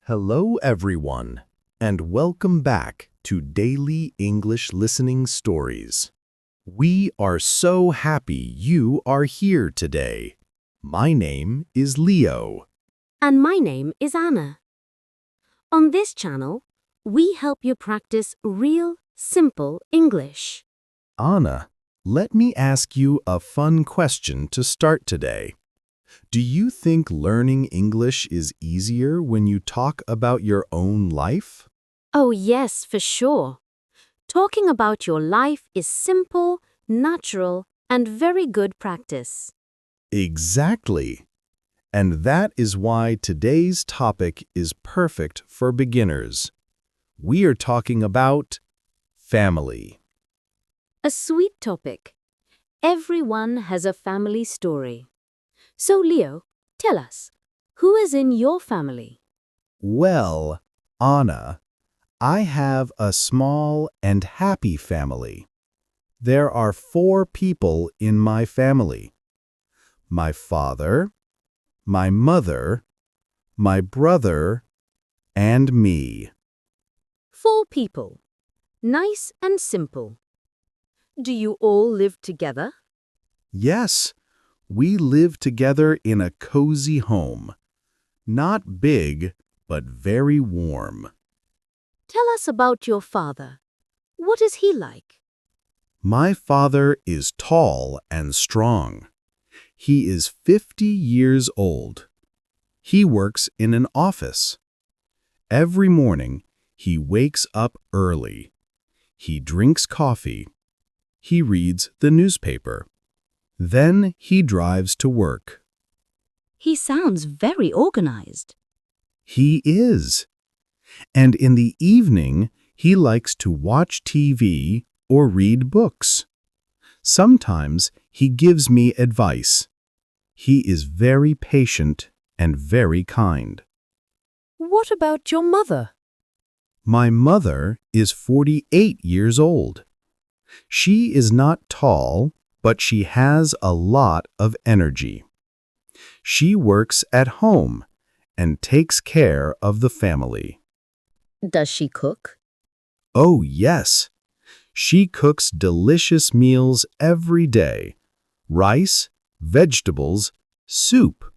Hello, everyone, and welcome back to Daily English Listening Stories. We are so happy you are here today. My name is Leo. And my name is Anna. On this channel, we help you practice real, simple English. Anna, let me ask you a fun question to start today. Do you think learning English is easier when you talk about your own life? Oh yes, for sure. Talking about your life is simple, natural, and very good practice. Exactly. And that is why today's topic is perfect for beginners. We are talking about family. A sweet topic. Everyone has a family story. So Leo, tell us, who is in your family? Well, Anna, I have a small and happy family. There are 4 people in my family. My father, my mother, my brother, and me. 4 people. Nice and simple. Do you all live together? Yes, we live together in a cozy home. Not big, but very warm. Tell us about your father. What is he like? My father is tall and strong. He is 50 years old. He works in an office. Every morning, he wakes up early. He drinks coffee. He reads the newspaper. Then he drives to work. He sounds very organized. He is. And in the evening, he likes to watch TV or read books. Sometimes he gives me advice. He is very patient and very kind. What about your mother? My mother is 48 years old. She is not tall, but she has a lot of energy. She works at home and takes care of the family. Does she cook? Oh, yes. She cooks delicious meals every day. Rice, vegetables, soup.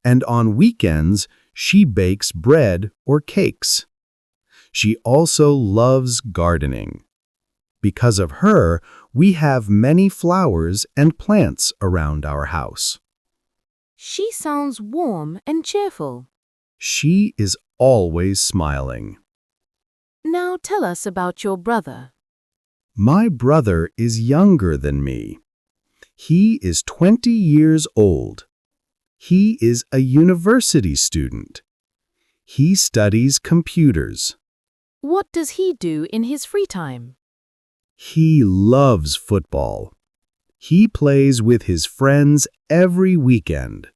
And on weekends, she bakes bread or cakes. She also loves gardening. Because of her, we have many flowers and plants around our house. She sounds warm and cheerful. She is always smiling. Now tell us about your brother. My brother is younger than me. He is 20 years old. He is a university student. He studies computers. What does he do in his free time? He loves football. He plays with his friends every weekend.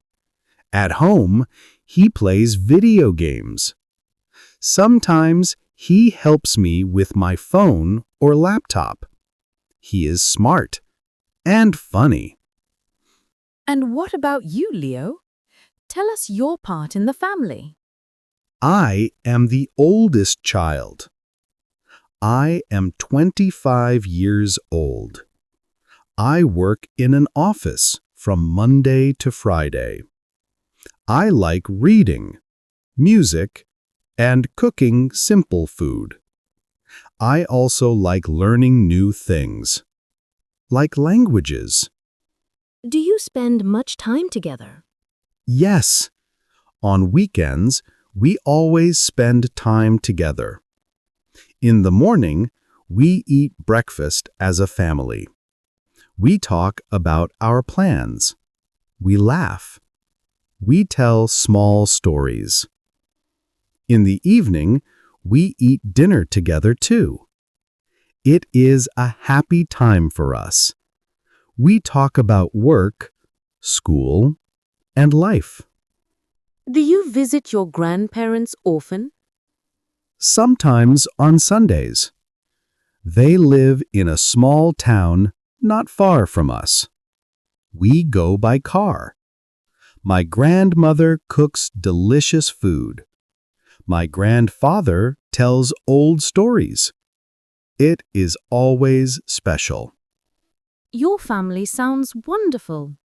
At home, he plays video games. Sometimes he helps me with my phone or laptop. He is smart and funny. And what about you, Leo? Tell us your part in the family. I am the oldest child. I am 25 years old. I work in an office from Monday to Friday. I like reading, music, and cooking simple food. I also like learning new things, like languages. Do you spend much time together? Yes, on weekends, we always spend time together. In the morning, we eat breakfast as a family. We talk about our plans. We laugh. We tell small stories. In the evening, we eat dinner together too. It is a happy time for us. We talk about work, school, and life. Do you visit your grandparents often? Sometimes on Sundays. They live in a small town not far from us. We go by car. My grandmother cooks delicious food. My grandfather tells old stories. It is always special. Your family sounds wonderful.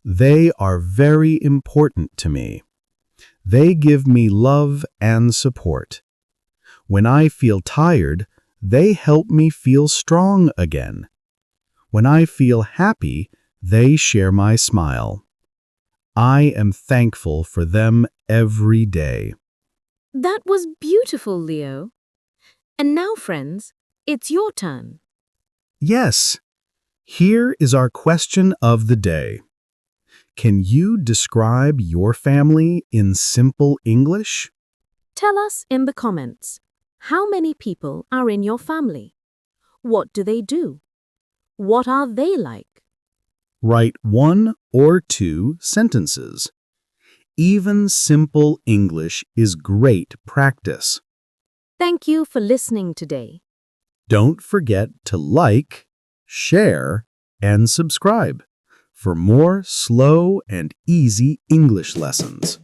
They are very important to me. They give me love and support. When I feel tired, they help me feel strong again. When I feel happy, they share my smile. I am thankful for them every day. That was beautiful, Leo. And now, friends, it's your turn. Yes, here is our question of the day. Can you describe your family in simple English? Tell us in the comments, how many people are in your family? What do they do? What are they like? Write 1 or 2 sentences. Even simple English is great practice. Thank you for listening today. Don't forget to like, share, and subscribe for more slow and easy English lessons.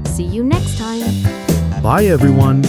See you next time. Bye, everyone.